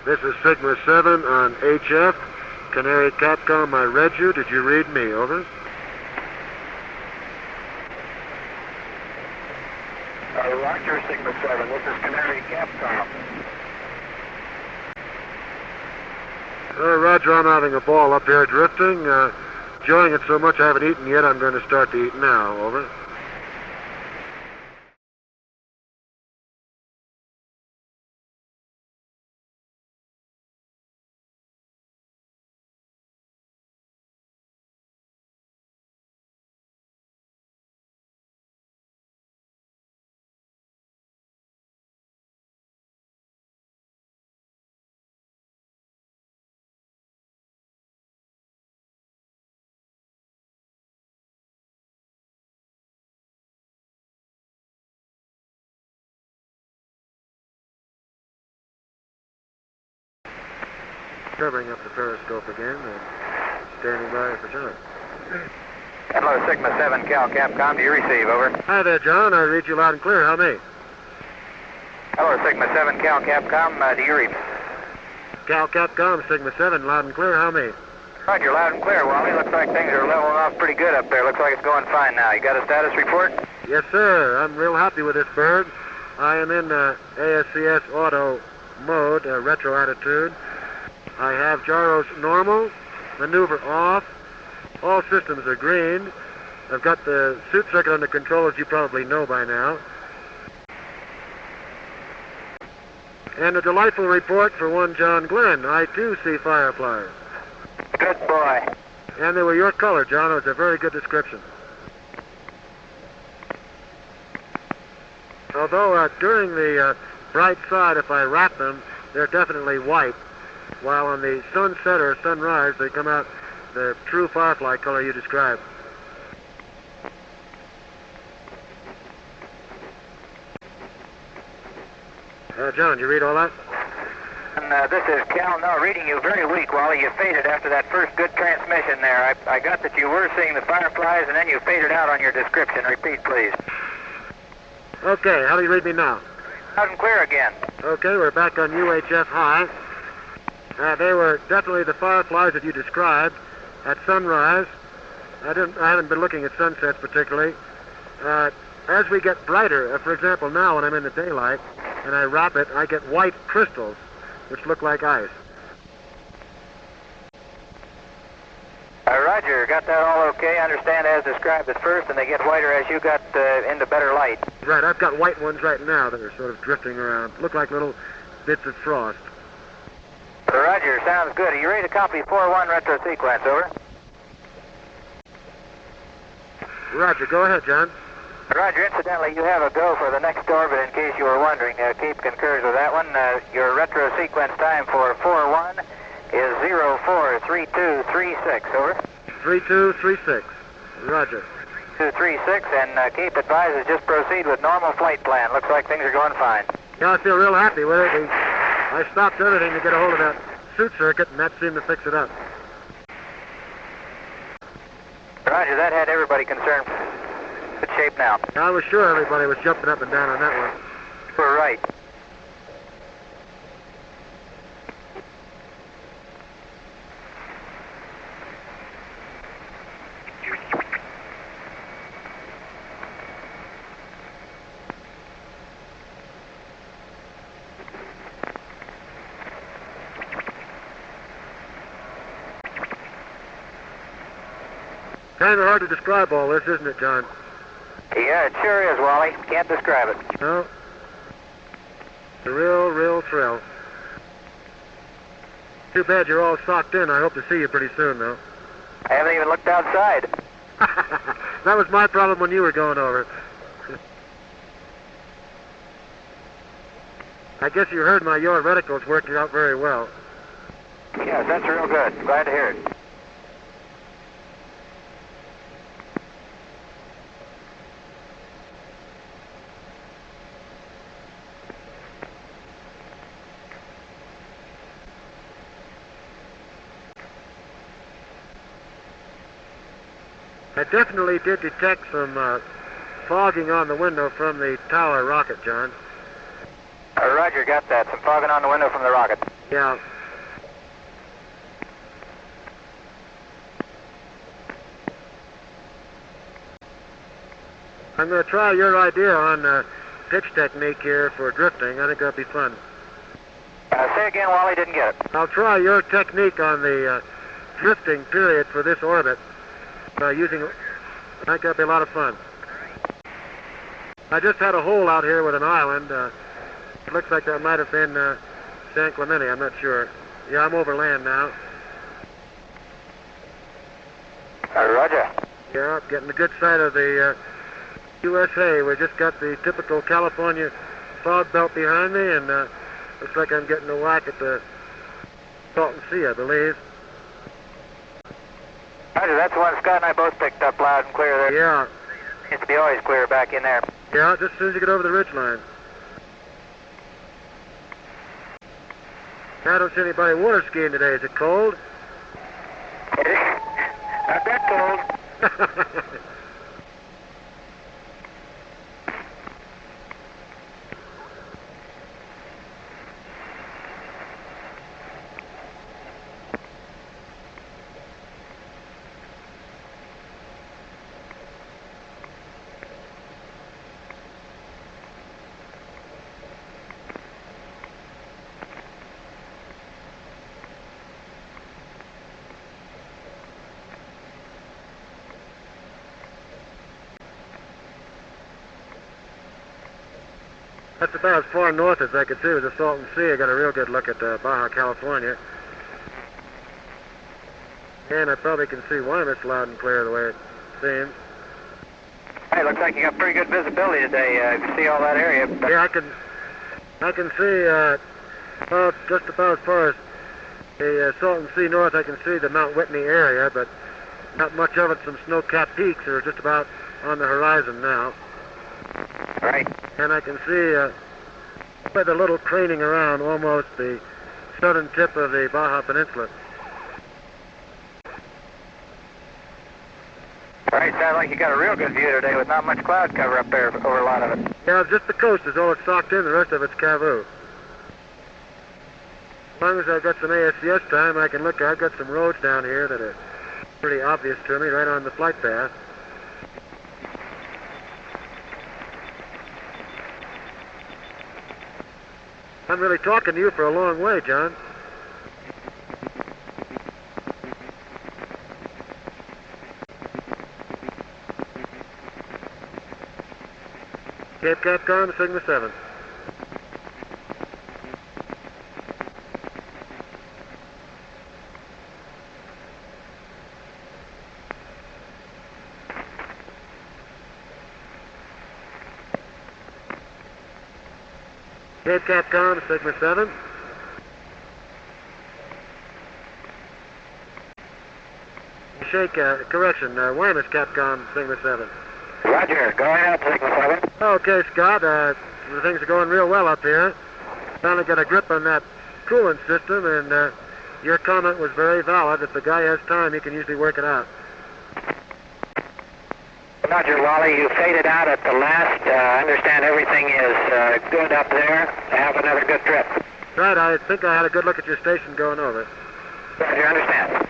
This is Sigma 7 on HF. Canary Capcom, I read you. Did you read me? Over. Roger, Sigma 7. This is Canary Capcom. Roger, I'm having a ball up here drifting. Enjoying it so much I haven't eaten yet. I'm going to start to eat now. Over. Covering up the periscope again and standing by for John. Hello, Sigma 7, Cal Capcom. Do you receive? Over. Hi there, John. I read you loud and clear. How me? Hello, Sigma 7, Cal Capcom. Do you read? Cal Capcom, Sigma 7, loud and clear. How me? Roger, loud and clear, Wally. Looks like things are leveling off pretty good up there. Looks like it's going fine now. You got a status report? Yes, sir. I'm real happy with this bird. I am in ASCS auto mode, retro attitude. I have gyros normal, maneuver off, all systems are green. I've got the suit circuit under control, as you probably know by now. And a delightful report for one John Glenn. I too see fireflies. Good boy. And they were your color, John. It was a very good description. Although during the bright side, if I wrap them, they're definitely white. While on the sunset or sunrise, they come out the true firefly color you described. John, you read all that? And this is Cal. No, reading you very weak, Wally. You faded after that first good transmission there. I got that you were seeing the fireflies, and then you faded out on your description. Repeat, please. Okay, how do you read me now? Loud and clear again. Okay, we're back on UHF high. They were definitely the fireflies that you described at sunrise. I haven't been looking at sunsets particularly. As we get brighter, for example, now when I'm in the daylight and I wrap it, I get white crystals, which look like ice. Roger, got that all okay. I understand as described at first, and they get whiter as you got into better light. Right, I've got white ones right now that are sort of drifting around. Look like little bits of frost. Roger, sounds good. Are you ready to copy 4-1 retro sequence, over? Roger, go ahead, John. Roger, incidentally, you have a go for the next orbit in case you were wondering. Keep concurs with that one. Your retro sequence time for 4-1 is 043236, over. 3236, Roger. 236, and keep advised to just proceed with normal flight plan. Looks like things are going fine. Yeah, I feel real happy with it. I stopped everything to get a hold of that suit circuit, and that seemed to fix it up. Roger, that had everybody concerned. Good shape now. I was sure everybody was jumping up and down on that one. You were right. Kind of hard to describe all this, isn't it, John? Yeah, it sure is, Wally. Can't describe it. No. It's a real thrill. Too bad you're all socked in. I hope to see you pretty soon, though. I haven't even looked outside. That was my problem when you were going over. I guess you heard my your reticles working out very well. Yes, that's real good. Glad to hear it. I definitely did detect some fogging on the window from the tower rocket, John. Roger, got that. Some fogging on the window from the rocket. Yeah. I'm going to try your idea on pitch technique here for drifting. I think that'll be fun. Say again, Wally, didn't get it. I'll try your technique on the drifting period for this orbit using, I think that'll be a lot of fun. I just had a hole out here with an island. It looks like that might have been San Clemente, I'm not sure. Yeah, I'm over land now. Roger. Yeah, getting a good sight of the USA. We just got the typical California fog belt behind me, and looks like I'm getting a whack at the Salton Sea, I believe. Roger, that's the one Scott and I both picked up loud and clear there. Yeah. Seems to be always clear back in there. Yeah, just as soon as you get over the ridge line. I don't see anybody water skiing today. Is it cold? Not that cold. That's about as far north as I could see with the Salton Sea. I got a real good look at Baja California. And I probably can see Wyoming loud and clear the way it seems. Hey, looks like you got pretty good visibility today. You can see all that area. Yeah, I can see just about as far as the Salton Sea north. I can see the Mount Whitney area, but not much of it. Some snow-capped peaks are just about on the horizon now. Right. And I can see with a little craning around almost the southern tip of the Baja Peninsula. All right, sounds like you got a real good view today with not much cloud cover up there over a lot of it. Yeah, just the coast is all it's socked in. The rest of it's Cavoo. As long as I've got some ASCS time, I can look. I've got some roads down here that are pretty obvious to me right on the flight path. I'm really talking to you for a long way, John. Cape Capcom, Sigma 7. Cape Capcom, Sigma 7. Shake, correction, Wyoming Capcom, Sigma 7. Roger, go ahead, Sigma 7. Okay, Scott, things are going real well up here. Finally got a grip on that coolant system, and your comment was very valid. If the guy has time, he can usually work it out. Roger, Wally, you faded out at the last. I understand everything is good up there. Have another good trip. Right, I think I had a good look at your station going over. Roger, understand.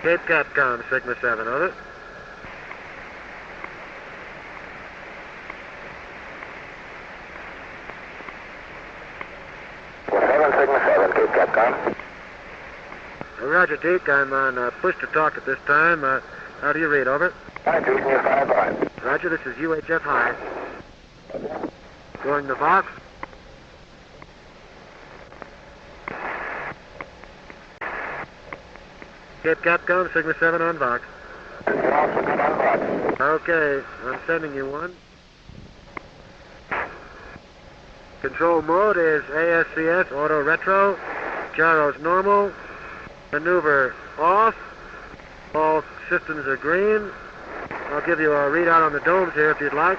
Cape Capcom, Sigma 7, over. Sigma 7, Cape Capcom. Roger, Deke, I'm on push to talk at this time. How do you read, over? Hi, Deke, you're 5-5. Roger, this is UHF High. Going to Vox. Cape Capcom, Sigma 7 on Vox. You're also good on Vox. Okay, I'm sending you one. Control mode is ASCS, auto retro, gyros normal, maneuver off, all systems are green. I'll give you a readout on the domes here if you'd like.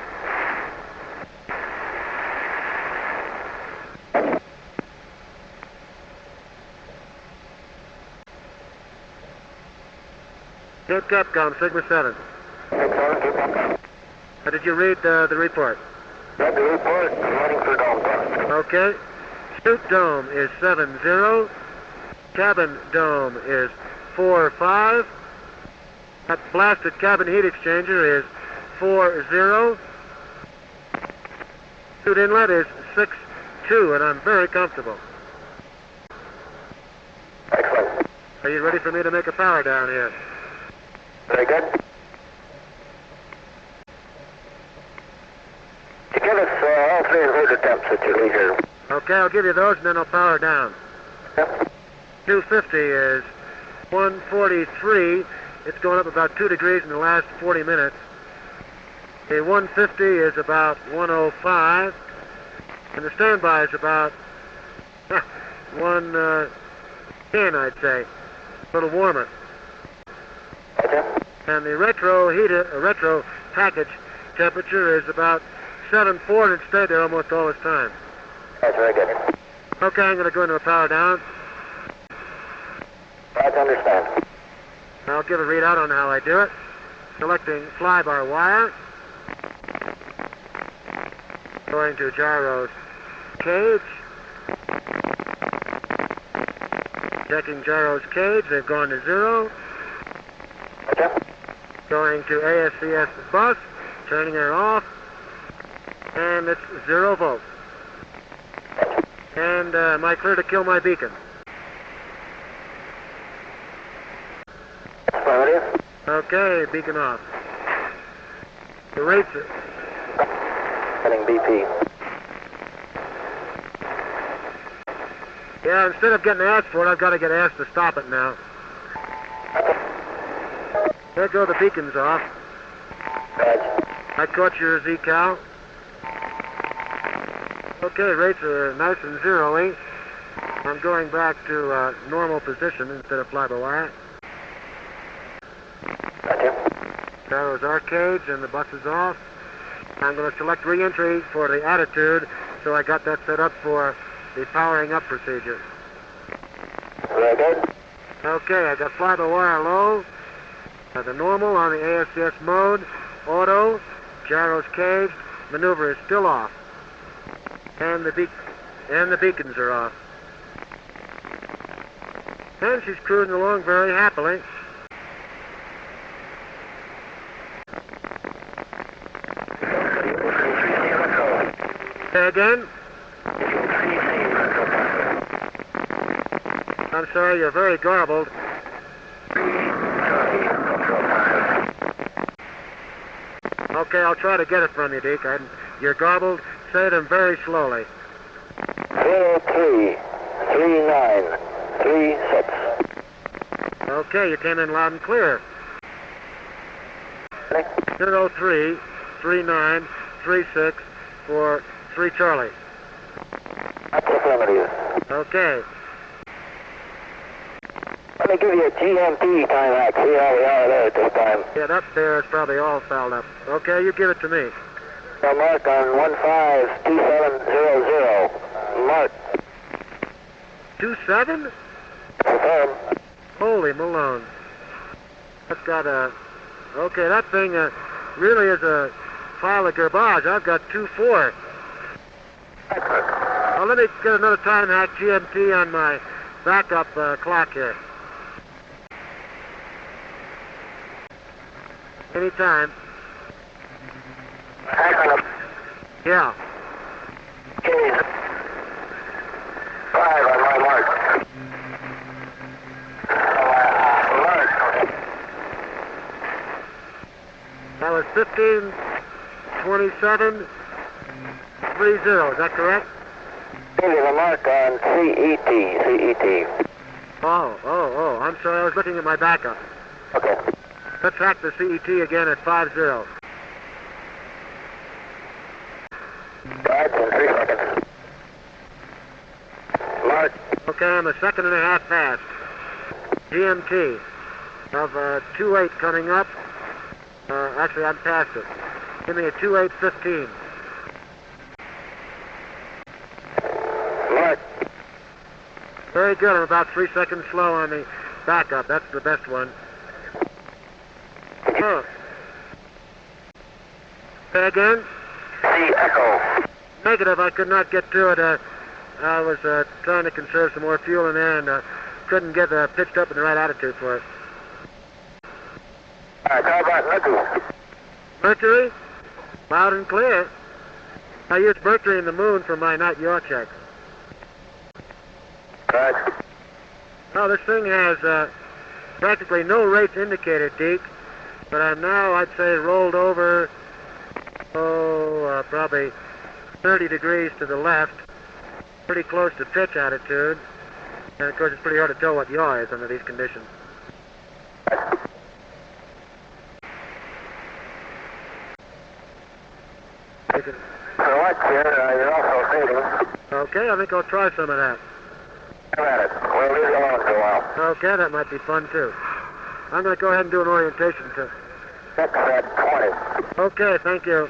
Cape Capcom, Sigma 7. Cape 7, Cape Capcom. Did you read the report? Read the report. I'm heading for dome thrust. Okay. Chute dome is 70. Cabin dome is 45. That blasted cabin heat exchanger is 40. Chute inlet is 62, and I'm very comfortable. Excellent. Are you ready for me to make a power down here? Very good. You give us all three inverted attempts at your leisure. Okay, I'll give you those, and then I'll power down. Yep. 250 is 143. It's going up about 2 degrees in the last 40 minutes. The 150 is about 105. And the standby is about 110, I'd say. A little warmer. Okay. And the retro package temperature is about 7.4, and it stayed there almost all this time. That's very good. Okay, I'm going to go into a power down. I understand. I'll give a readout on how I do it. Selecting flybar wire. Going to gyro's cage. Checking gyro's cage. They've gone to 0. Okay. Going to ASCS bus. Turning her off. And it's 0 volts. And am I clear to kill my beacon? Affirmative. Okay, beacon off. The rates are... Heading BP. Yeah, instead of getting asked for it, I've got to get asked to stop it now. There go the beacons off. Right. I caught your Z-Cal. Okay, rates are nice and zero-y. I'm going back to normal position instead of fly-by-wire. Gotcha. Gyro's arcade and the bus is off. I'm going to select re-entry for the attitude, so I got that set up for the powering up procedure. Very good. Okay, I got fly-by-wire low, the normal on the ASCS mode, auto, gyro's caged, maneuver is still off, and the beacons are off. And she's cruising along very happily. Say again? I'm sorry, you're very garbled. Okay, I'll try to get it from you, Deke. You're garbled. Say them very slowly. 033936. Okay, you came in loud and clear. 033936 for 3 Charlie. That's affirmative. Okay. Let me give you a GMP time hack. See how we are there at this time. Yeah, that there is probably all fouled up. Okay, you give it to me. Now mark on 152700. Mark. 27? Confirm. Holy Malone. That's got a... Okay, that thing really is a pile of garbage. I've got 2-4. Well, let me get another time hack GMT on my backup clock here. Anytime. Excellent. Yeah. Okay. 5 on my mark. Mark. That was 152730. Is that correct? Give you the mark on CET. Oh. I'm sorry. I was looking at my backup. Okay. Let's hack the CET again at 50. Guides in 3 seconds. Mark. Okay, I'm a second and a half fast. GMT of 28 coming up. Actually, I'm past it. Give me a 2815. Mark. Very good. I'm about 3 seconds slow on the backup. That's the best one. Oh. Say again? C Echo. Negative, I could not get to it. I was trying to conserve some more fuel in there and couldn't get pitched up in the right attitude for it. Alright, how about Mercury? Mercury? Loud and clear. I used Mercury and the moon for my night yaw check. Right. Oh, this thing has practically no rates indicated, Deke, but I'm now, I'd say, rolled over, probably 30 degrees to the left, pretty close to pitch attitude, and of course it's pretty hard to tell what yaw is under these conditions. Select here, you're also fading. Okay, I think I'll try some of that. Have at it. We'll leave it alone for a while. Okay, that might be fun too. I'm going to go ahead and do an orientation test. 6 at 20. Okay, thank you.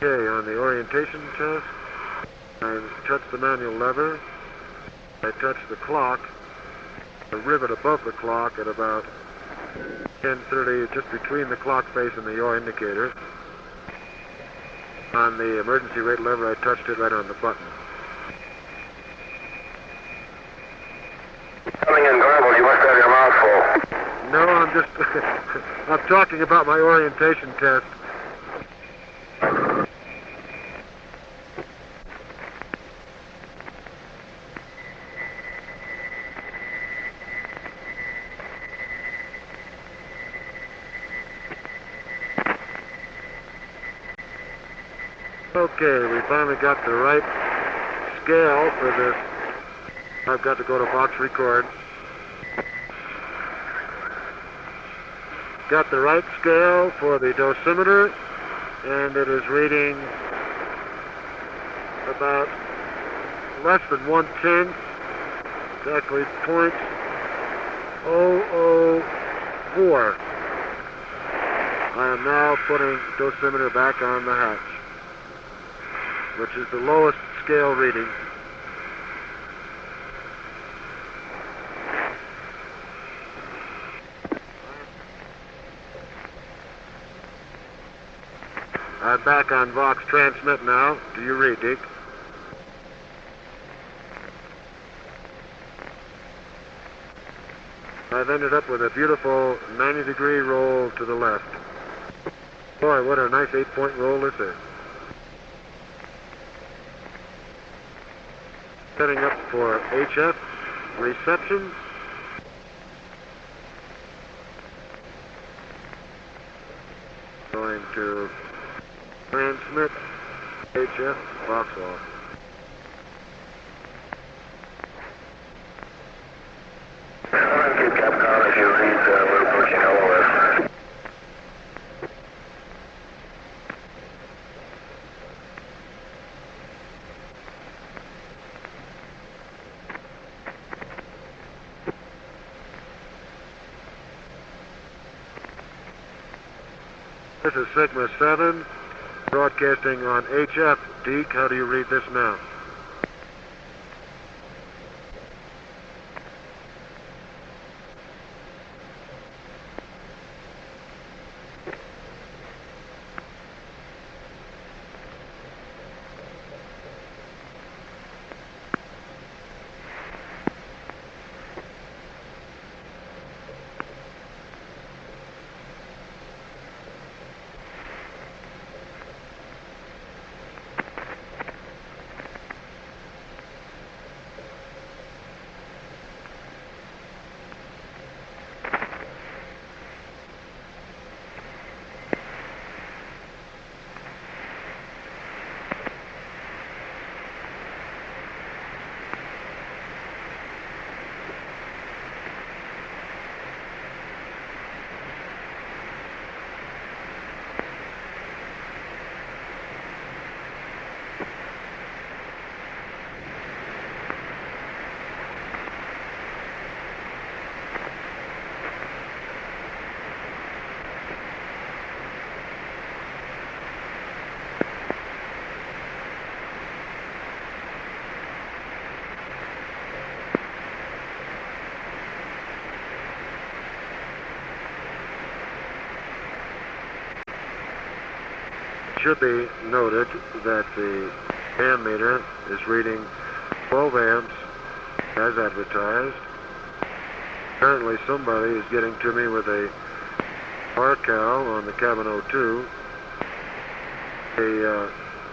Okay, on the orientation test, I touch the manual lever, I touch the clock, the rivet above the clock at about 10:30, just between the clock face and the yaw indicator. On the emergency rate lever, I touched it right on the button. Coming in garbled, you must have your mouth full. No, I'm just, I'm talking about my orientation test. Okay, we finally got the right scale for this. I've got to go to box record. Got the right scale for the dosimeter, and it is reading about less than 1/10, exactly .004. I am now putting dosimeter back on the hatch, which is the lowest scale reading. I'm back on Vox transmit now. Do you read, Deke? I've ended up with a beautiful 90-degree roll to the left. Boy, what a nice 8-point roll this is. Setting up for HF reception. Going to transmit HF Vauxhall. Keep Capcom as you read, we're approaching LOS. This is Sigma 7, broadcasting on HF. Deke, how do you read this now? should be noted that the ammeter is reading 12 amps as advertised. Apparently somebody is getting to me with a RCal on the cabin O2. The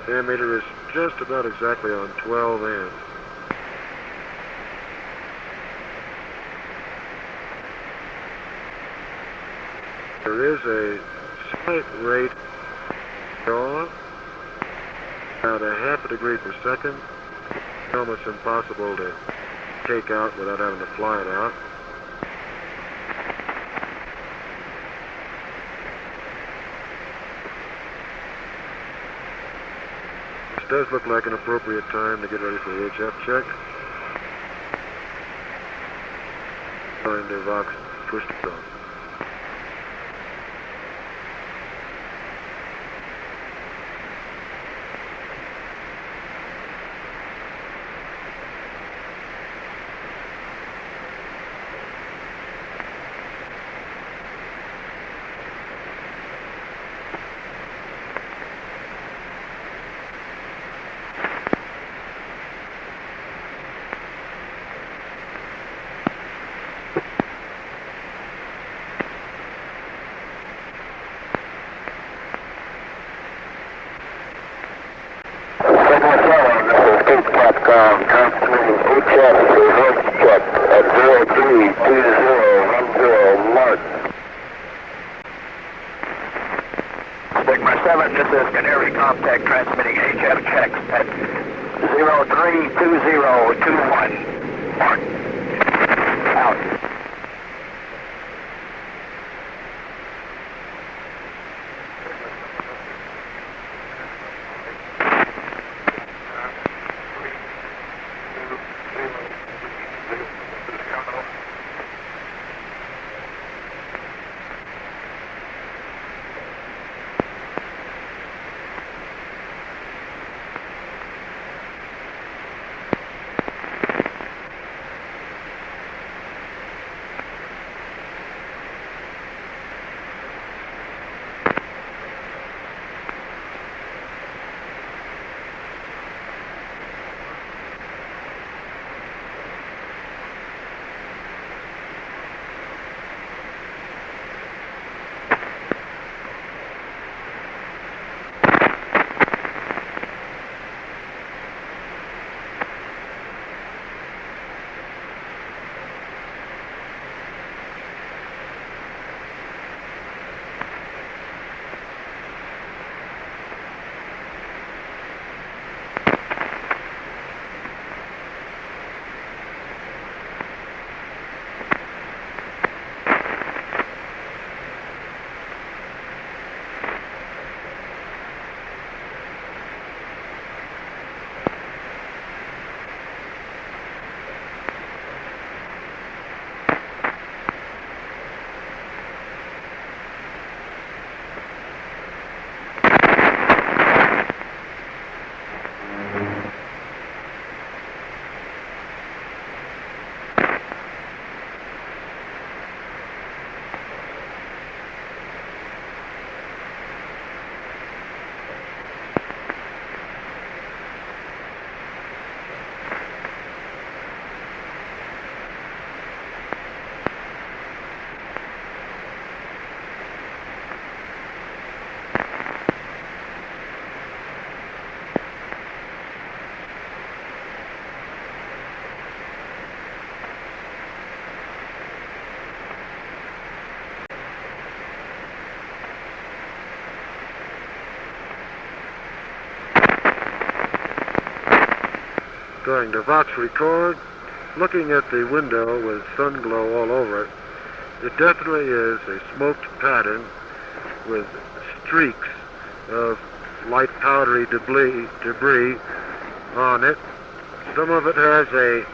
ammeter is just about exactly on 12 amps. There is a slight rate draw, about a half a degree per second. It's almost impossible to take out without having to fly it out. This does look like an appropriate time to get ready for the HF check. Going to Vox pushed it off. Transmitting HF reverse check at 032010 mark. Sigma 7, this is Canary Contact transmitting HF checks at 032021 mark. Out. Going to Vox record, looking at the window with sun glow all over it, it definitely is a smoked pattern with streaks of light powdery debris on it. Some of it has a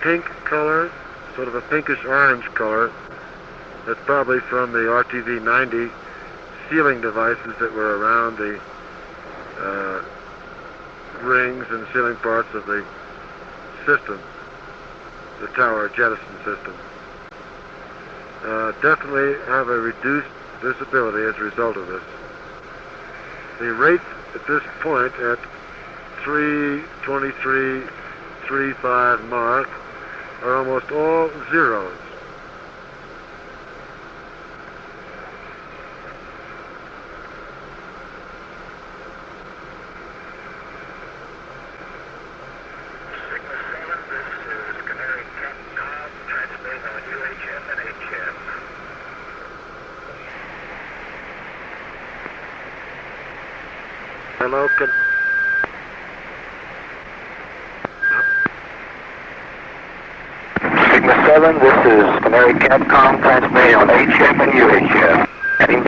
pink color, sort of a pinkish orange color. That's probably from the RTV-90 sealing devices that were around the rings and sealing parts of the system, the tower jettison system. Definitely have a reduced visibility as a result of this. The rates at this point at 3:23:35 mark are almost all zeros. Hello, Sigma 7, this is Canary Capcom transmitting on HF and UHF. Heading.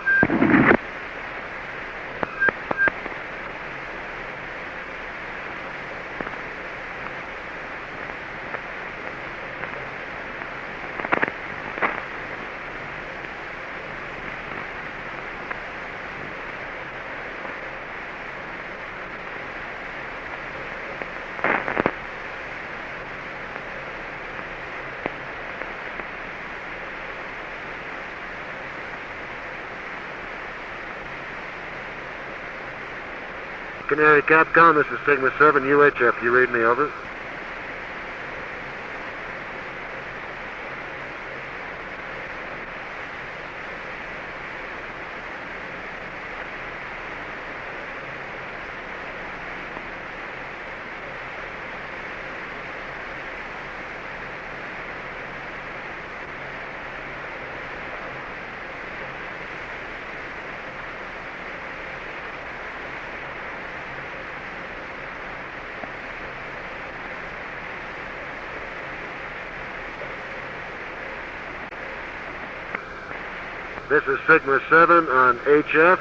Canary Capcom, this is Sigma 7 UHF. You read me, over. This is Sigma 7 on HF.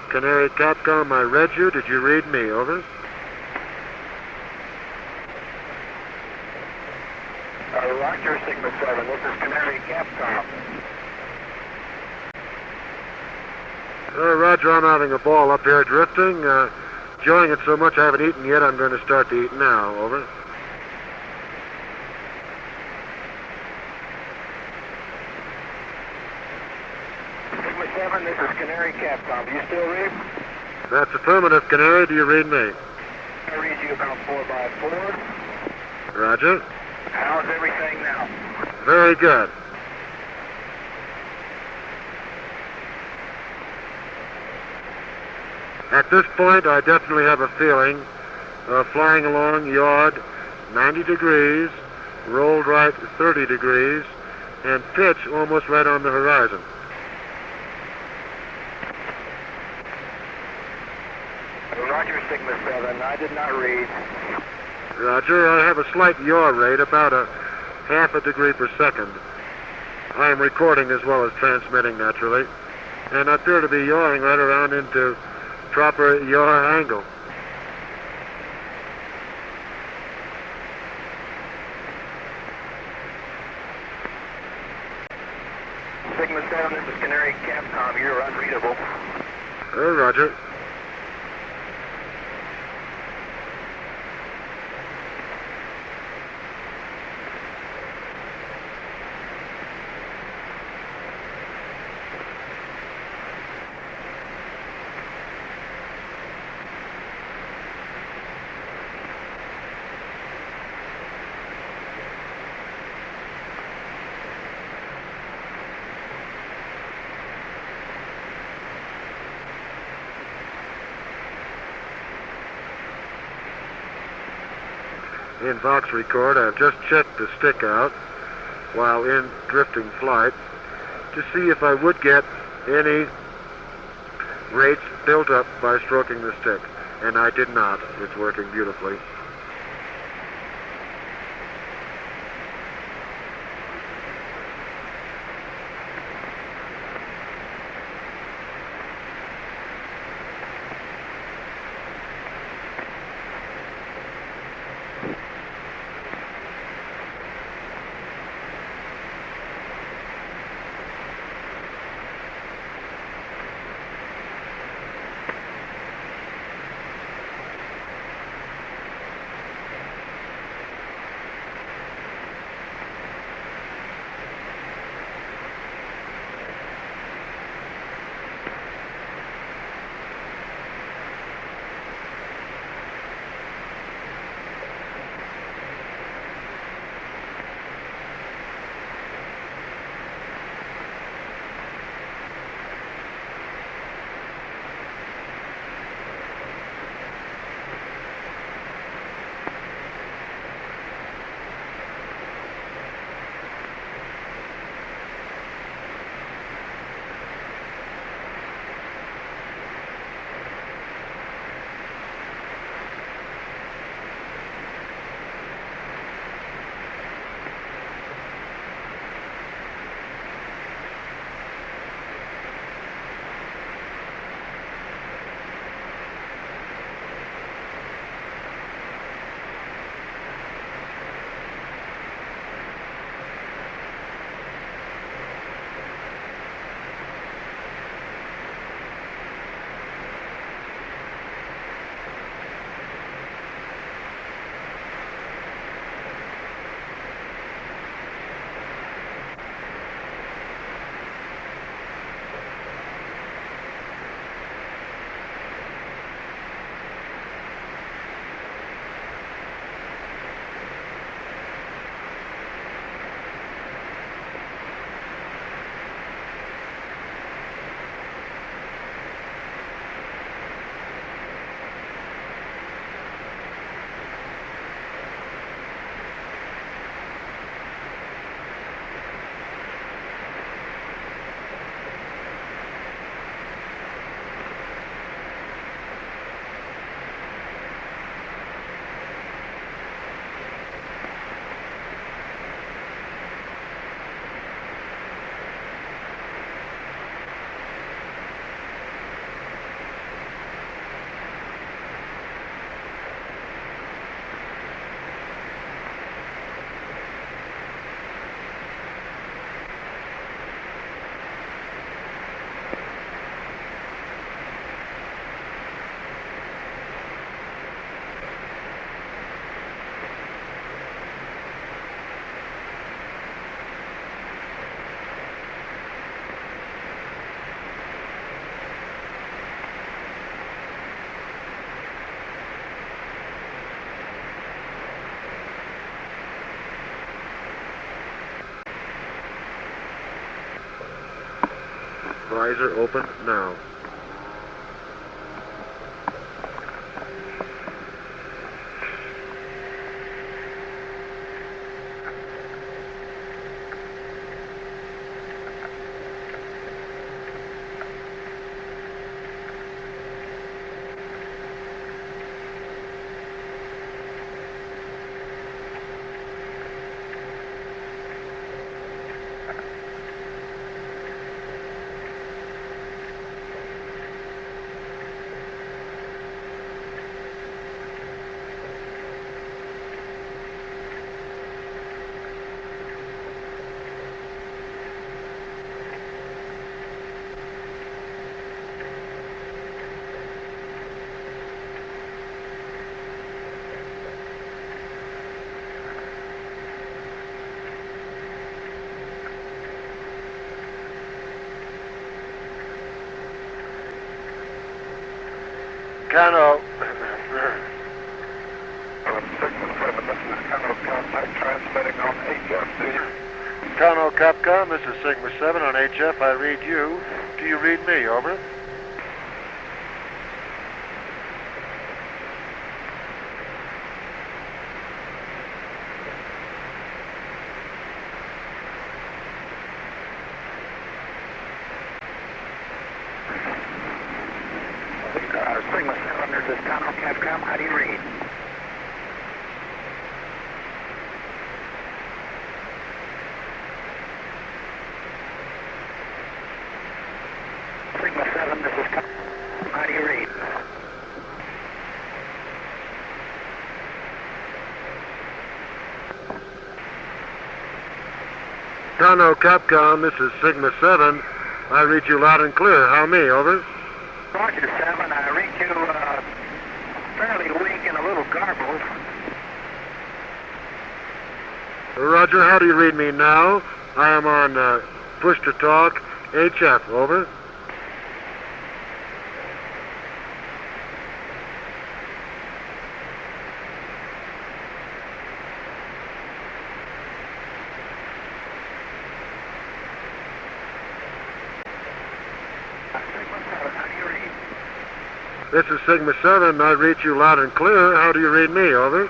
Canary Capcom, I read you. Did you read me? Over. Roger, Sigma 7. This is Canary Capcom. Roger, I'm having a ball up here drifting. Enjoying it so much I haven't eaten yet. I'm going to start to eat now. Over. Sigma 7, this is Canary Capcom. Do you still read? That's affirmative, Canary. Do you read me? I read you about 4x4. Roger. How's everything now? Very good. At this point, I definitely have a feeling of flying along yard 90 degrees, rolled right 30 degrees, and pitch almost right on the horizon. Roger, Sigma 7. I did not read. Roger, I have a slight yaw rate, about a half a degree per second. I am recording as well as transmitting, naturally, and I appear to be yawing right around into proper yaw angle. Sigma 7, this is Canary Capcom. You're unreadable. Roger. In box record, I've just checked the stick out while in drifting flight to see if I would get any rates built up by stroking the stick, and I did not. It's working beautifully. Visor open now. Cano. Transmitting on HF. Cano Capcom, this is Sigma 7 on HF. I read you. Do you read me? Over. Sigma 7, this is Cano Capcom. How do you read? Sigma 7, this is Cano. How do you read? Cano Capcom, this is Sigma 7. I read you loud and clear. How me? Over. Roger, 7. I read you fairly weak and a little garbled. Roger, how do you read me now? I am on push to talk HF. Over. Sigma 7, how do you read? This is Sigma 7. I read you loud and clear. How do you read me? Over.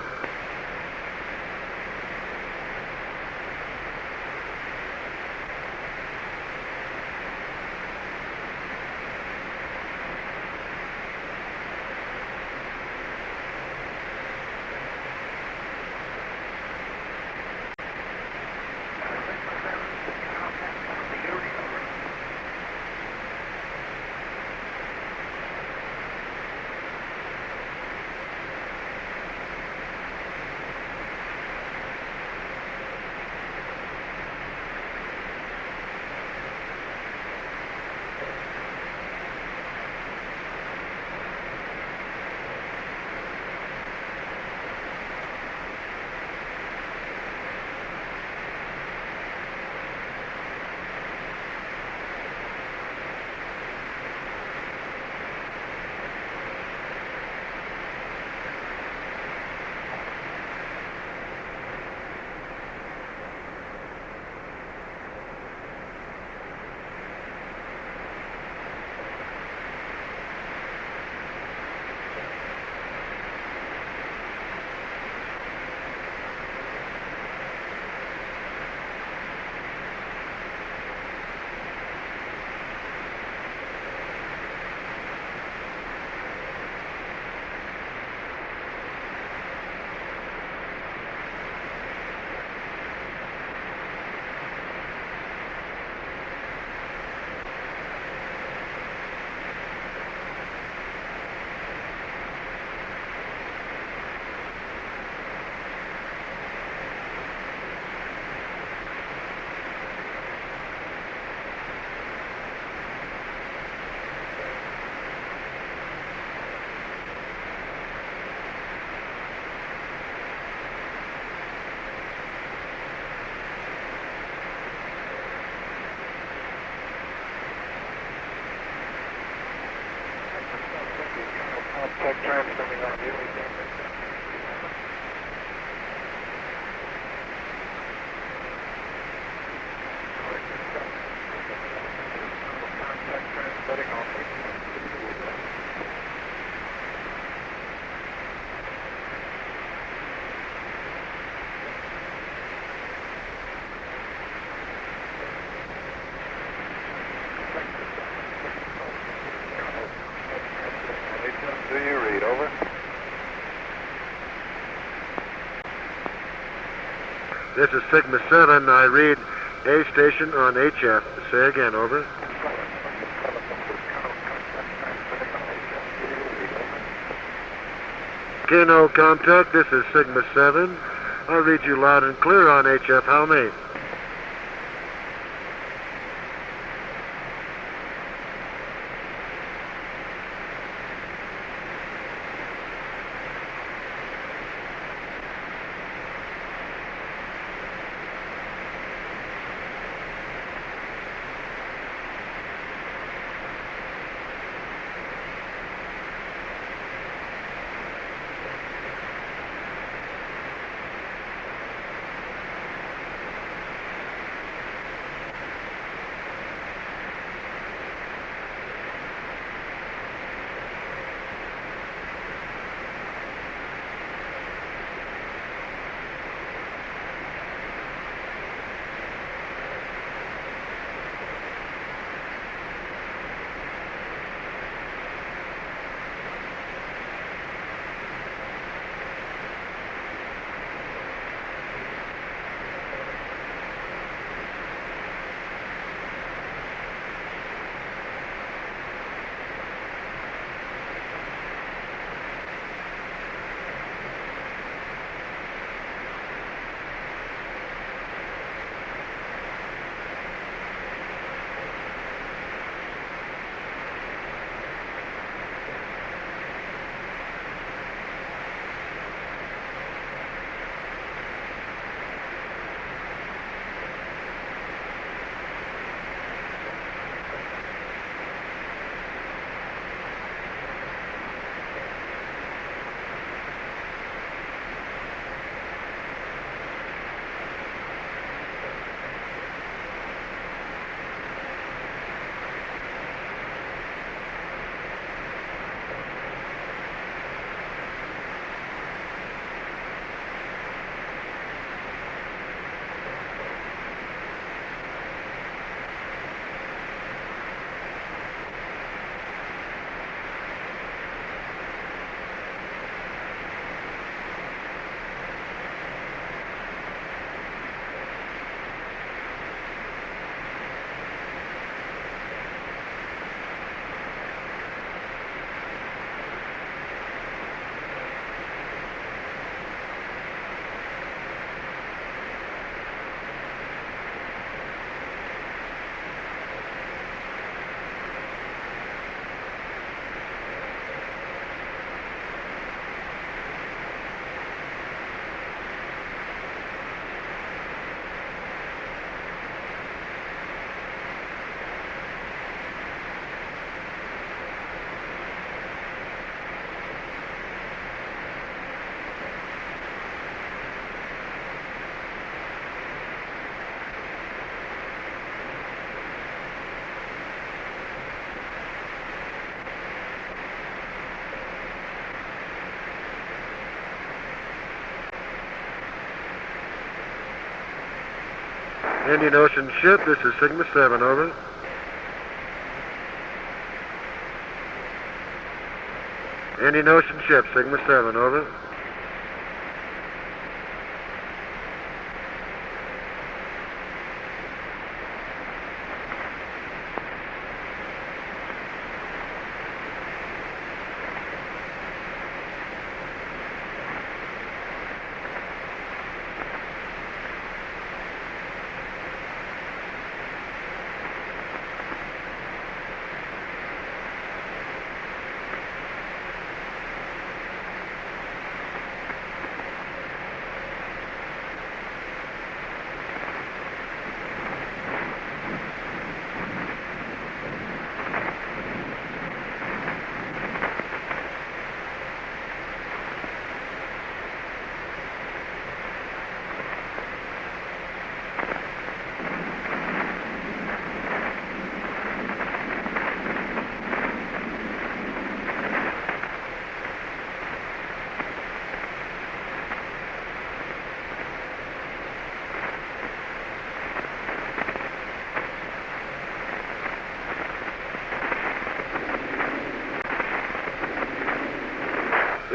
Contact transmitting on you. Contact This is Sigma 7. I read A station on HF. Say again, over. Kino contact, this is Sigma 7. I'll read you loud and clear on HF. How many? Indian Ocean ship, this is Sigma 7, over. Indian Ocean ship, Sigma 7, over.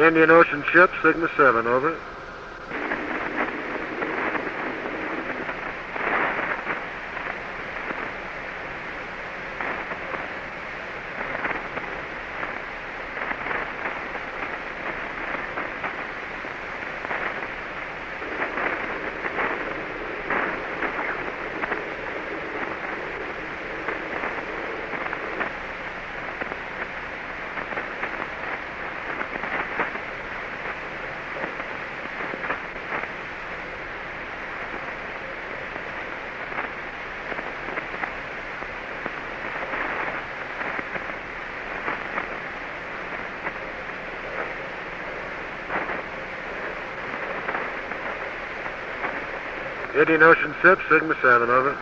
Indian Ocean ship, Sigma 7, over. Indian Ocean SIP, Sigma 7, over.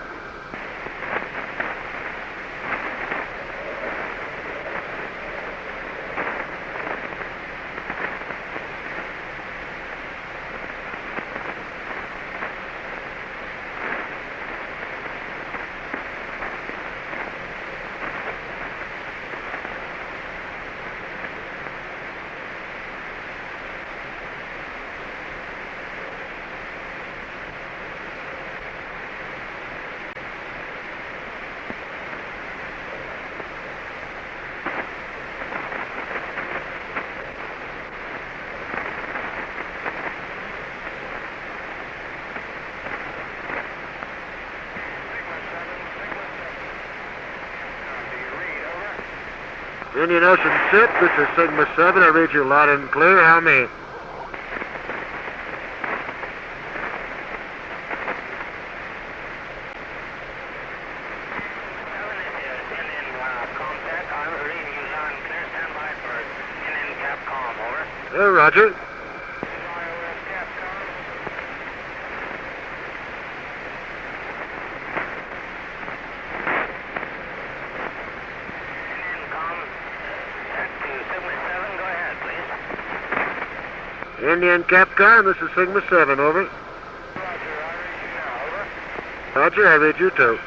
Indian Ocean SIP, this is Sigma 7. I read you loud and clear. How me? Roger. Indian Capcom, this is Sigma 7, over. Roger, I read you now, over. Roger, I read you too.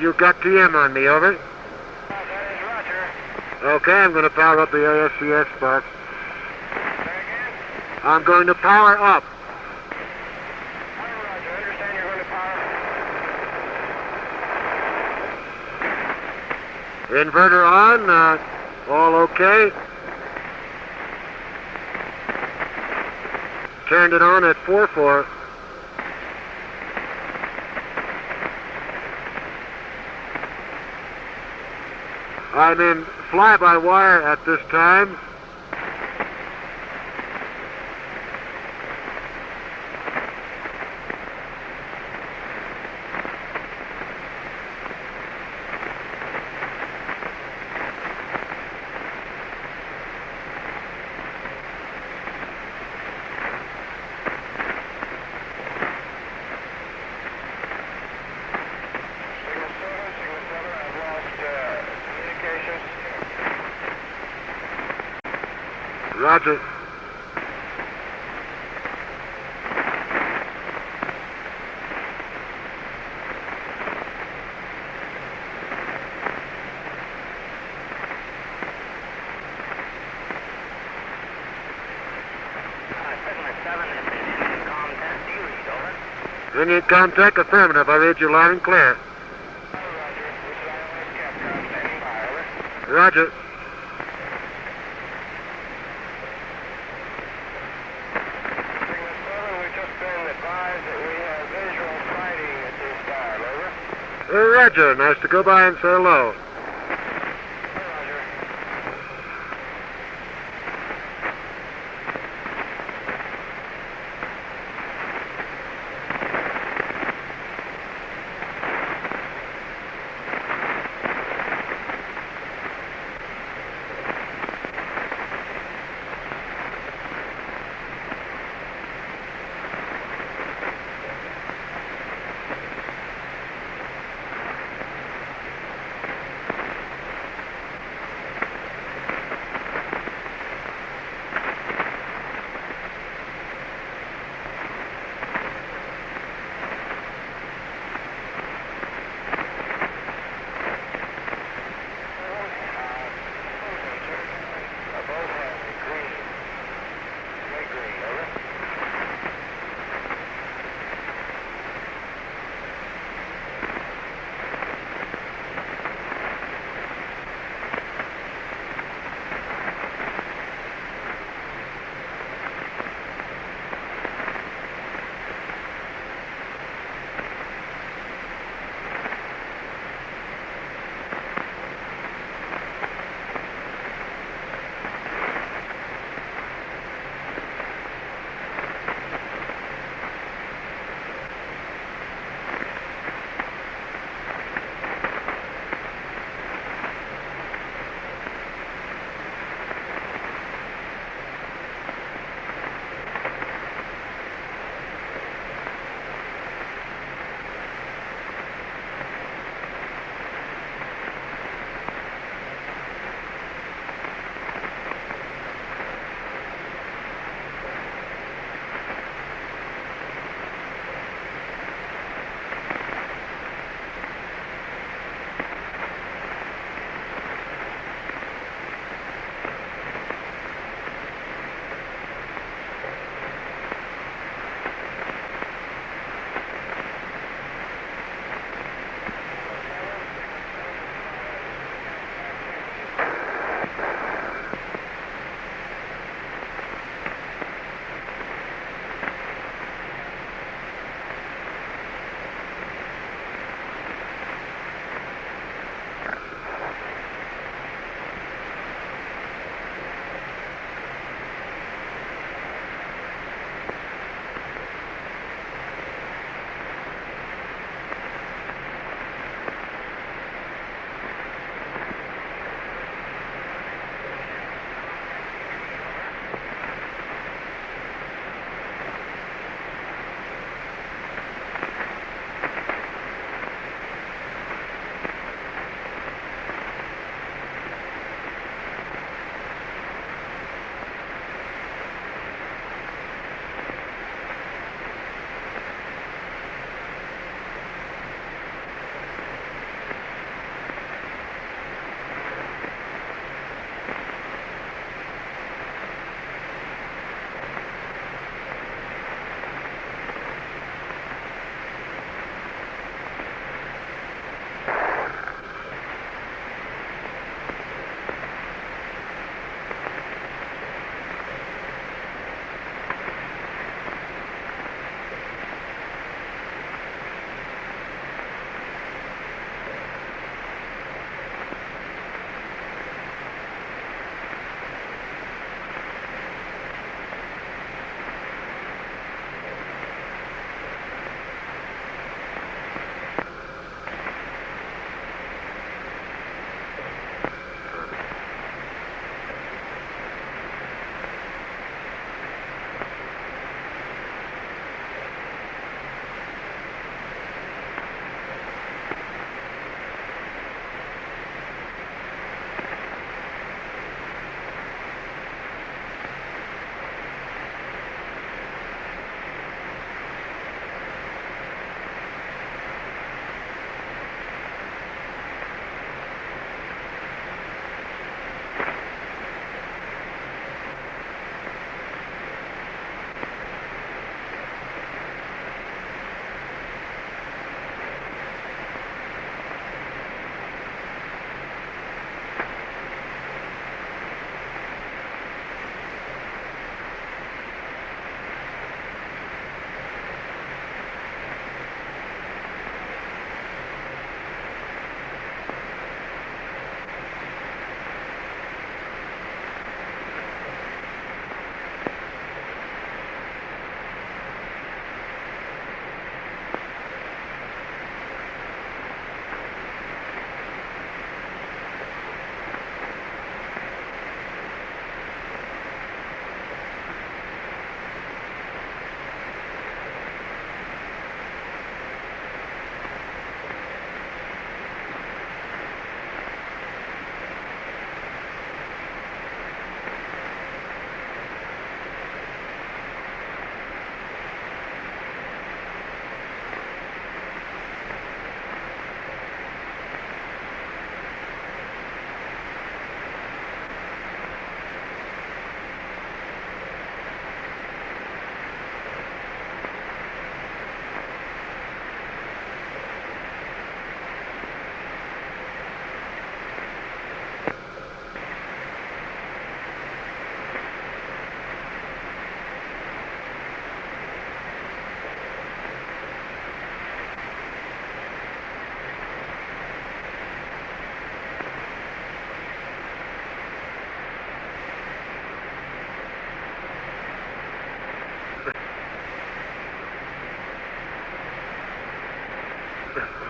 You got TM on me, over. That is Roger. Okay, I'm going to power up the ASCS box. Say again? I'm going to power up. Roger, understand you're going to power. Inverter on, all okay. Turned it on at 4-4. I'm in fly-by-wire at this time. Roger. Indian contact, affirmative. I read you loud and clear. Roger. Roger, nice to go by and say hello.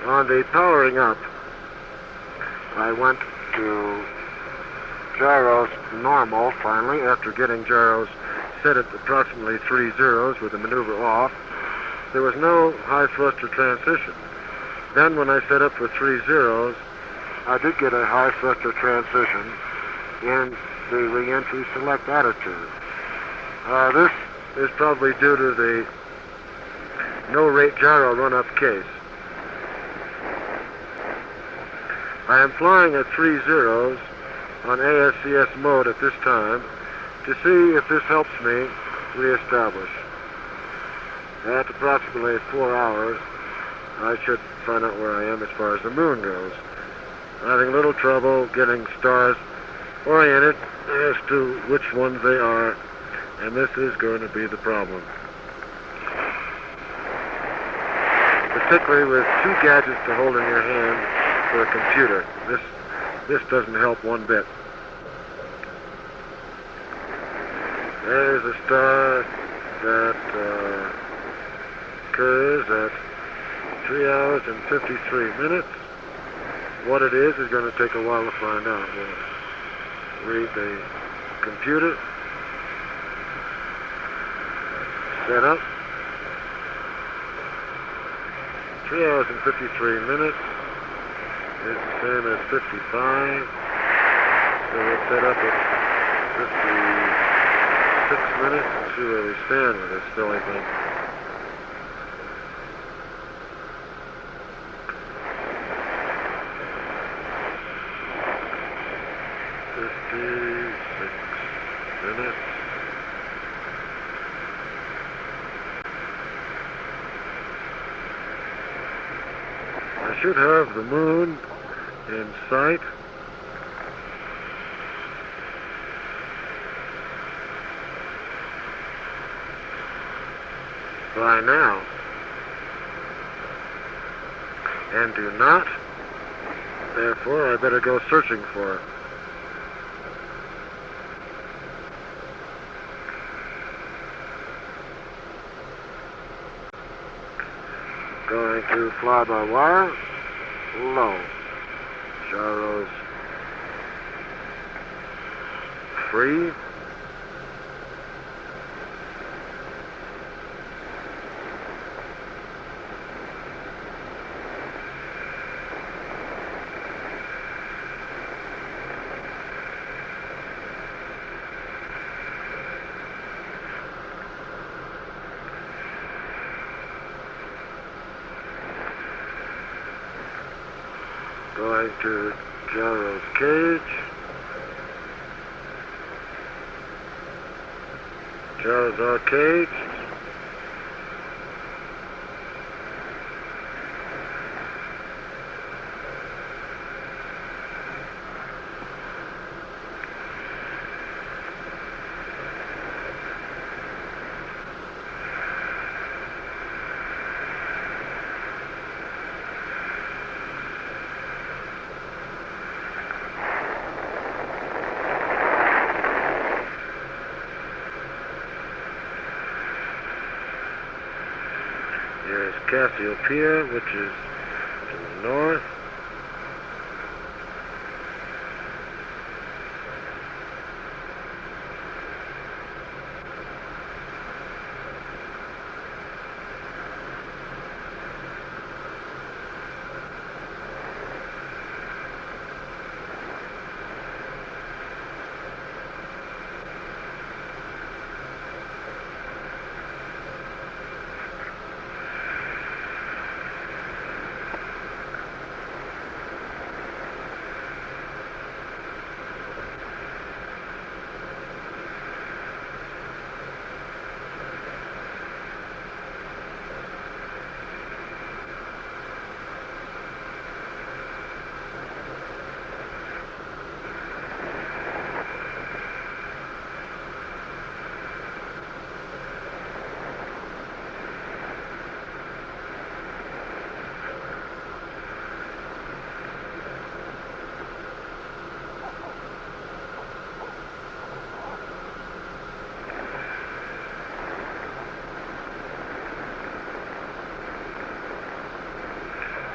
On the powering up, I went to gyros normal finally after getting gyros set at approximately 3 zeros with the maneuver off. There was no high thruster transition. Then when I set up for 3 zeros, I did get a high thruster transition in the re-entry select attitude. This is probably due to the no rate gyro run-up case. I am flying at 3 zeros on ASCS mode at this time to see if this helps me reestablish. At approximately 4 hours, I should find out where I am as far as the moon goes. I'm having a little trouble getting stars oriented as to which ones they are, and this is going to be the problem. Particularly with 2 gadgets to hold in your hand for a computer. This doesn't help one bit. There's a star that occurs at 3 hours and 53 minutes. What it is going to take a while to find out. We'll read the computer. Set up. 3 hours and 53 minutes. It's the same as 55. So we'll set up at 56 minutes and see where we stand with this silly thing. Minutes. I should have the moon in sight. By now. And do not. Therefore, I better go searching for it. Going to fly by wire, low. Gyros free. Going to gyro's cage. Gyro's our cage. Here's Cassiopeia, which is to the north.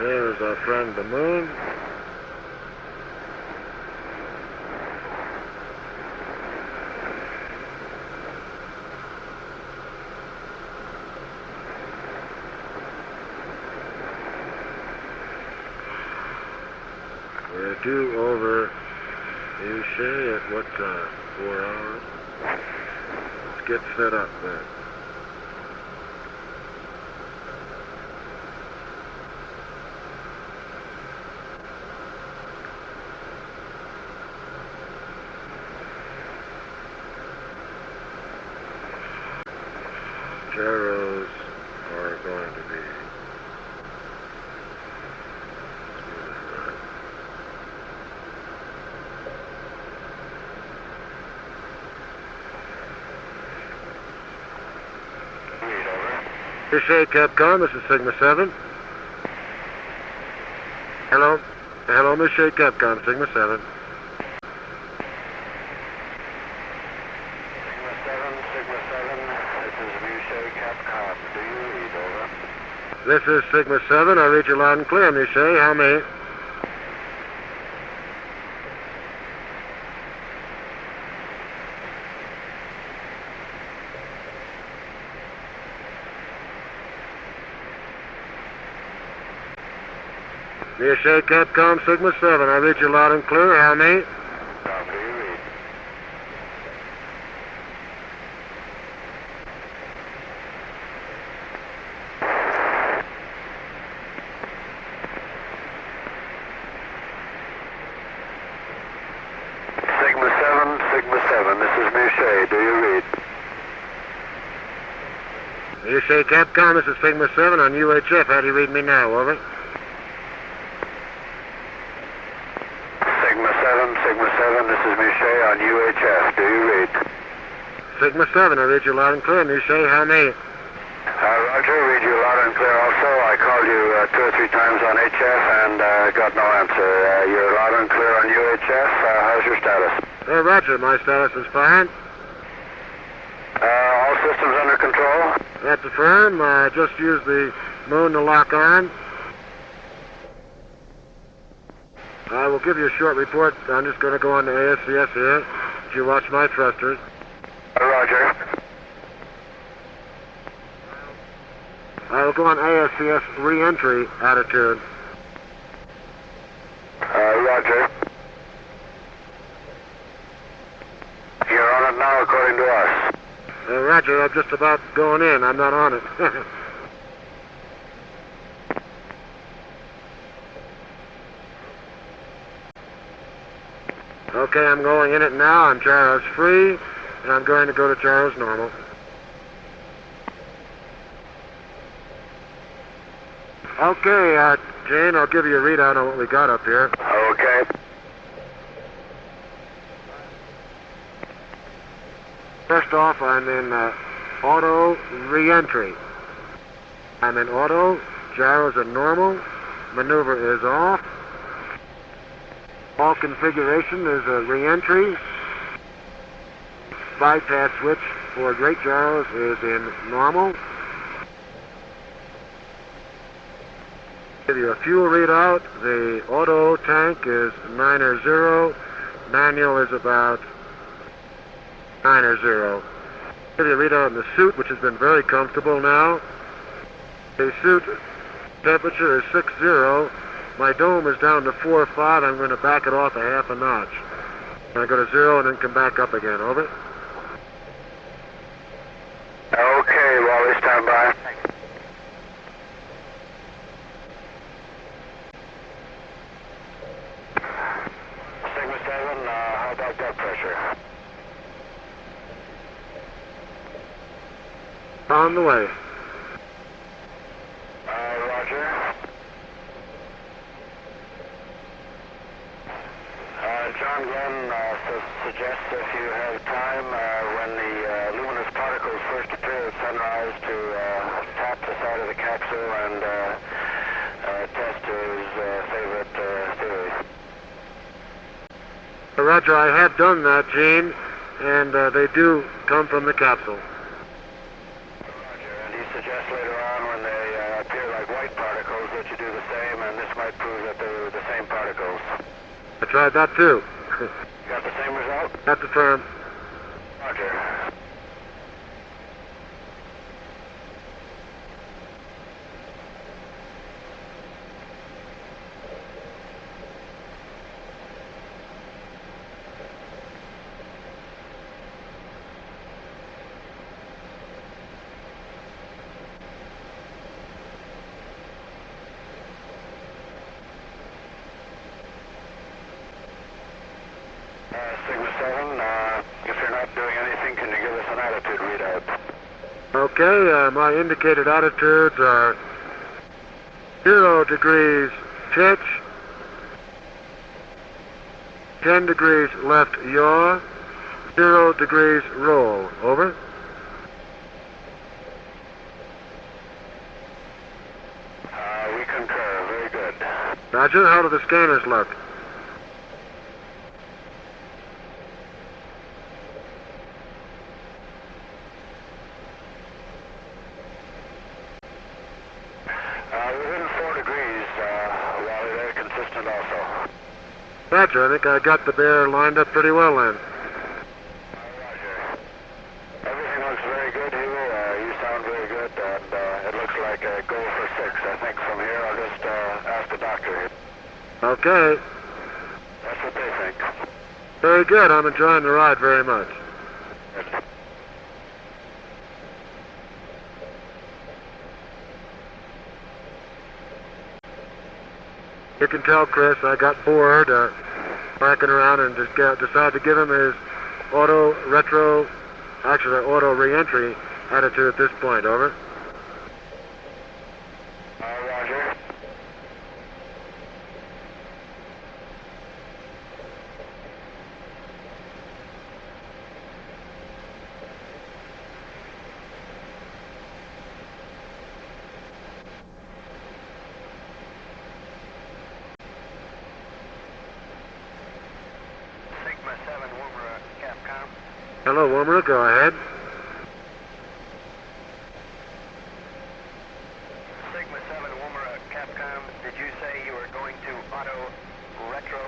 There's our friend the moon. We're due over Uche at what time? 4 hours? Let's get set up then. Gyros are going to be Uche Capcom, this is Sigma 7. Hello? Hello, Uche Capcom, Sigma 7. This is Sigma 7. I read you loud and clear, Uche. How may? Uche Capcom, Sigma 7. I read you loud and clear. How may? How do you read? Sigma 7, this is Uche. Do you read? Uche Capcom, this is Sigma 7 on UHF. How do you read me now? Over. Sigma 7, this is Uche on UHF. Do you read? Sigma 7, I read you loud and clear. Uche, how may? Roger, read you loud and clear also. I called you 2 or 3 times on HF and got no answer. You're loud and clear on UHF. How's your status? Roger, my status is fine. All systems under control? That's affirmed. I just used the moon to lock on. I will give you a short report. I'm just going to go on to ASCS here. If you watch my thrusters. Roger. I will go on ASCS re-entry attitude. Roger. You're on it now according to us. Roger, I'm just about going in. I'm not on it. Okay, I'm going in it now. I'm gyros free, and I'm going to go to gyros normal. Okay, Jane, I'll give you a readout on what we got up here. Okay. First off, I'm in auto re-entry. I'm in auto, gyros are normal, maneuver is off. All configuration is a re-entry. Bypass switch for great gyros is in normal. Give you a fuel readout. The auto tank is 9-0. Manual is about 9-0. Give you a readout on the suit, which has been very comfortable now. The suit temperature is 60. My dome is down to 4.5. I'm going to back it off a half a notch. I go to 0 and then come back up again. Over. Okay, Wally, stand by. Sigma 7, how about blood pressure? On the way. Roger. John Glenn suggests if you have time when the luminous particles first appear at sunrise to tap the side of the capsule and test his favorite theories. Roger, I have done that, Gene, and they do come from the capsule. Roger, and he suggests later on when they appear like white particles that you do the same, and might prove that they were the same particles. I tried that too. Got the same result? That's affirmed. Roger. Sigma 7, if you're not doing anything, can you give us an attitude readout? Okay, my indicated attitudes are 0 degrees pitch, 10 degrees left yaw, 0 degrees roll. Over. We concur. Very good. Roger, how do the scanners look? Within 4 degrees, Wally, they're consistent also. Roger, I think I got the bear lined up pretty well then. Roger. Everything looks very good here. You sound very good, and it looks like a go for 6. I think from here I'll just ask the doctor. Okay, That's what they think. very good. I'm enjoying the ride very much. Good. You can tell, Chris, I got bored backing around and just decided to give him his auto re-entry attitude at this point. Over. Roger. Sigma 7, Woomer, Capcom. Hello, Wilmer. Go ahead. Sigma 7, Woomer, Capcom. Did you say you were going to auto retro?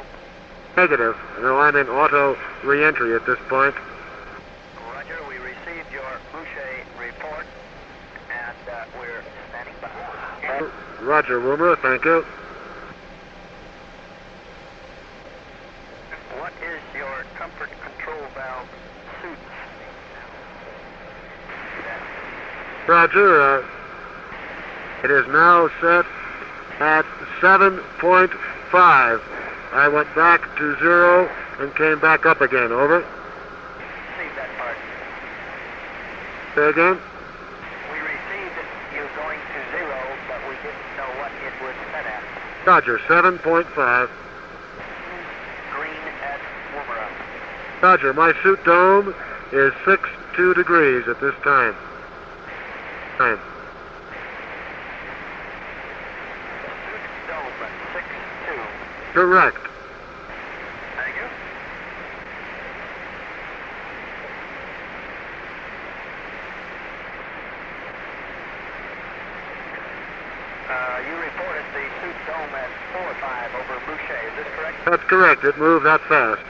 Negative. No, I'm in auto re-entry at this point. Roger, we received your Boucher report, and we're standing by. Roger, Wilmer. Thank you. What is your comfort control valve suit? Roger. It is now set at 7.5. I went back to 0 and came back up again. Over. Received that part. Say again. We received you going to 0, but we didn't know what it was set at. Roger, 7.5. Green at Woomera. Roger, my suit dome is 6.2 degrees at this time. Suit dome at 6.2. Correct. Thank you. You reported the suit dome at 4.5 over Boucher. Is this correct? That's correct. It moved that fast.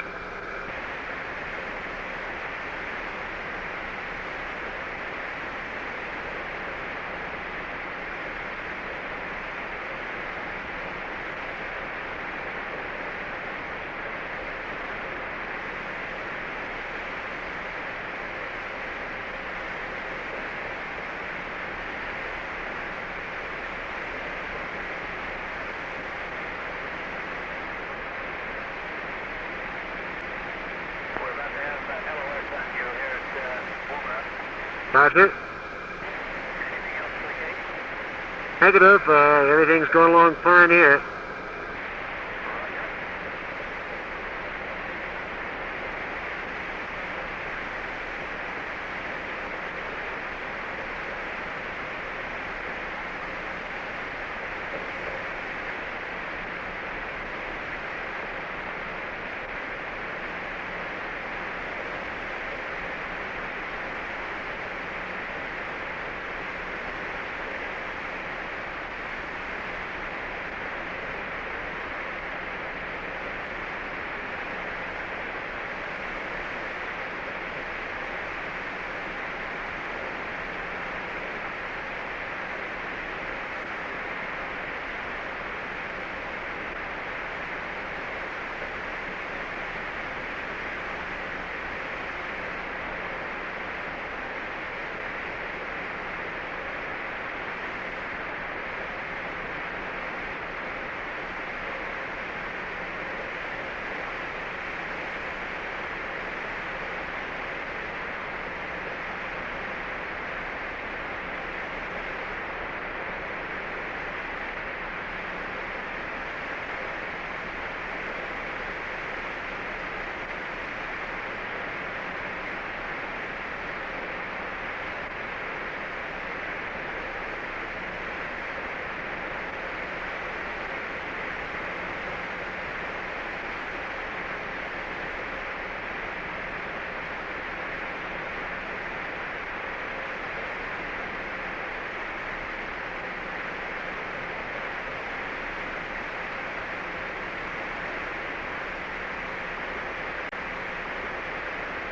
We're about to have LOS on you here at Woomera. Roger. Anything else for the case? Negative. Everything's going along fine here.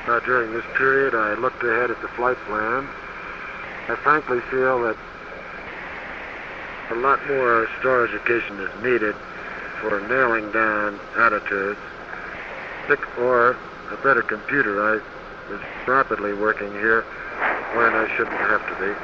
During this period, I looked ahead at the flight plan. I frankly feel that a lot more star education is needed for nailing down attitudes, or a better computer. I was rapidly working here when I shouldn't have to be.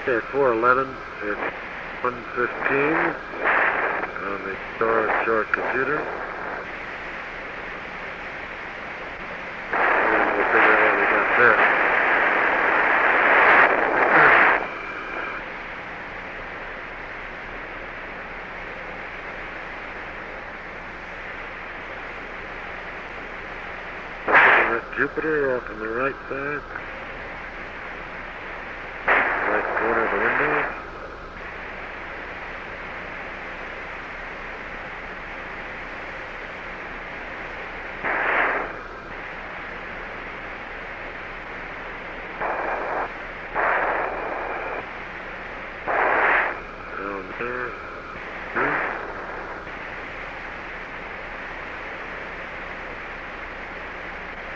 Okay, 411, it's 115 on the star chart computer. And we'll figure out what we got there. Looking at Jupiter off on the right side. Corner of the window. Down there.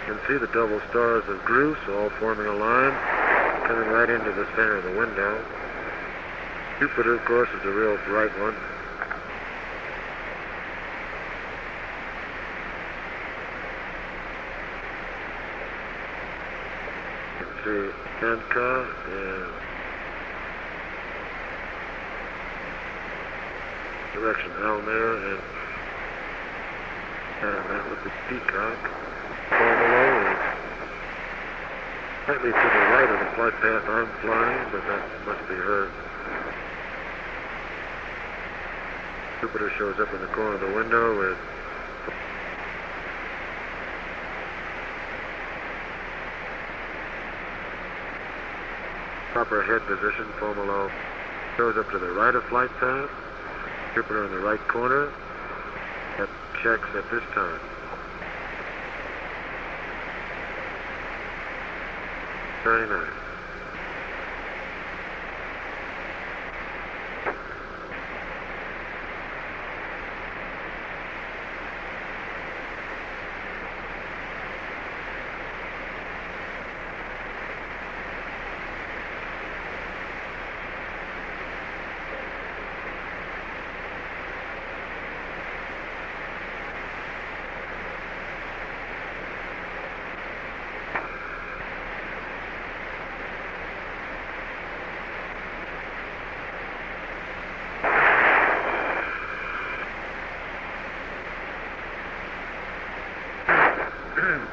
You can see the double stars of Grus all forming a line, coming right into the center of the window. Jupiter, of course, is a real bright one. You can see Anka and direction Almere, and that would be Peacock. Paolo is slightly to the right of the flight path I'm flying, but that must be her. Jupiter shows up in the corner of the window with proper head position. Paolo shows up to the right of flight path. Jupiter in the right corner. That checks at this time. Very nice. Stand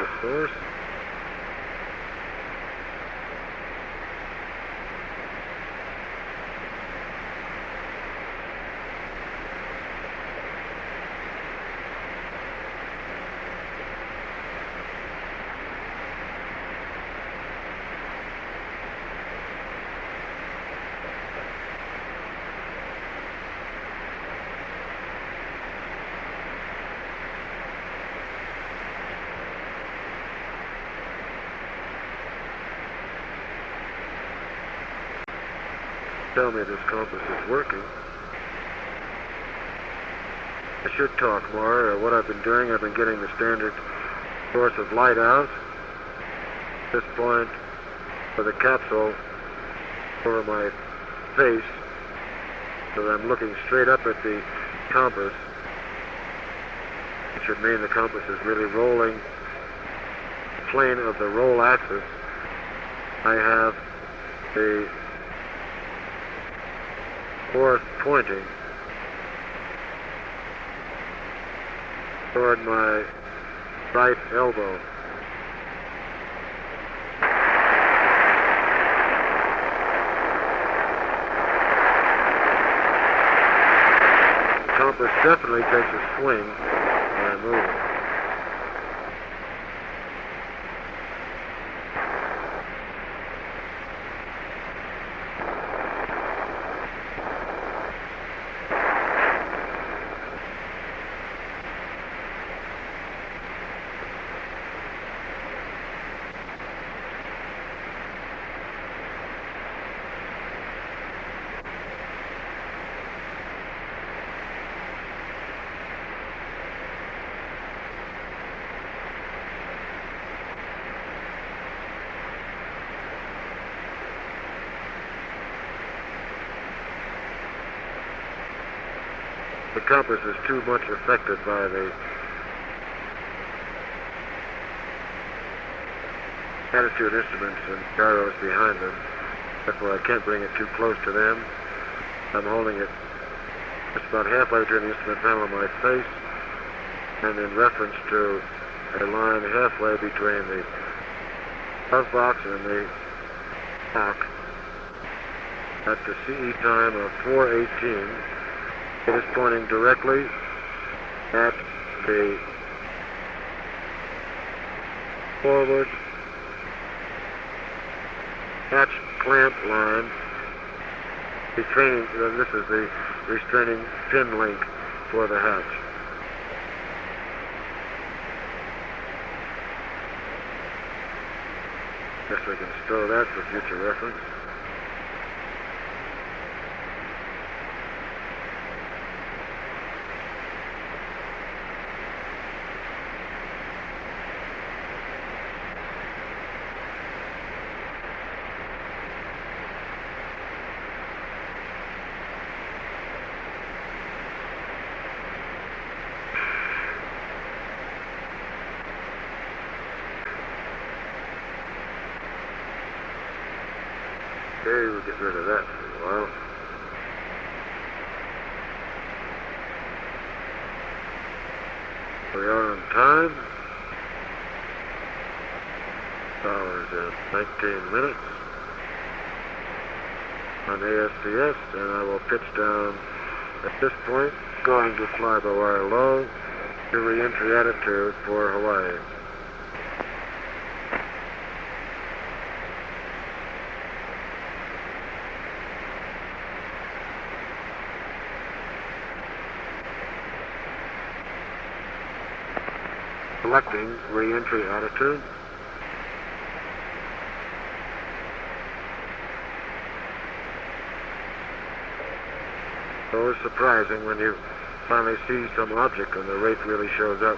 the source. Tell me this compass is working. I should talk more. What I've been doing, I've been getting the standard source of light out. At this point, for the capsule over my face, so that I'm looking straight up at the compass. It should mean the compass is really rolling the plane of the roll axis. I have the north pointing toward my right elbow. The compass definitely takes a swing when I move it. The compass is too much affected by the attitude instruments and gyros behind them. Therefore, I can't bring it too close to them. I'm holding it just about halfway between the instrument panel and my face, and in reference to a line halfway between the glove box and the lock at the CE time of 4:18. It is pointing directly at the forward hatch clamp line. This is the restraining pin link for the hatch. Guess we can stow that for future reference. get rid of that for a while. We are on time. Hours and 19 minutes on ASCS, and I will pitch down at this point, going to fly the wire low to re-entry attitude for Hawaii. Selecting re-entry attitude. So it's surprising when you finally see some object and the rate really shows up.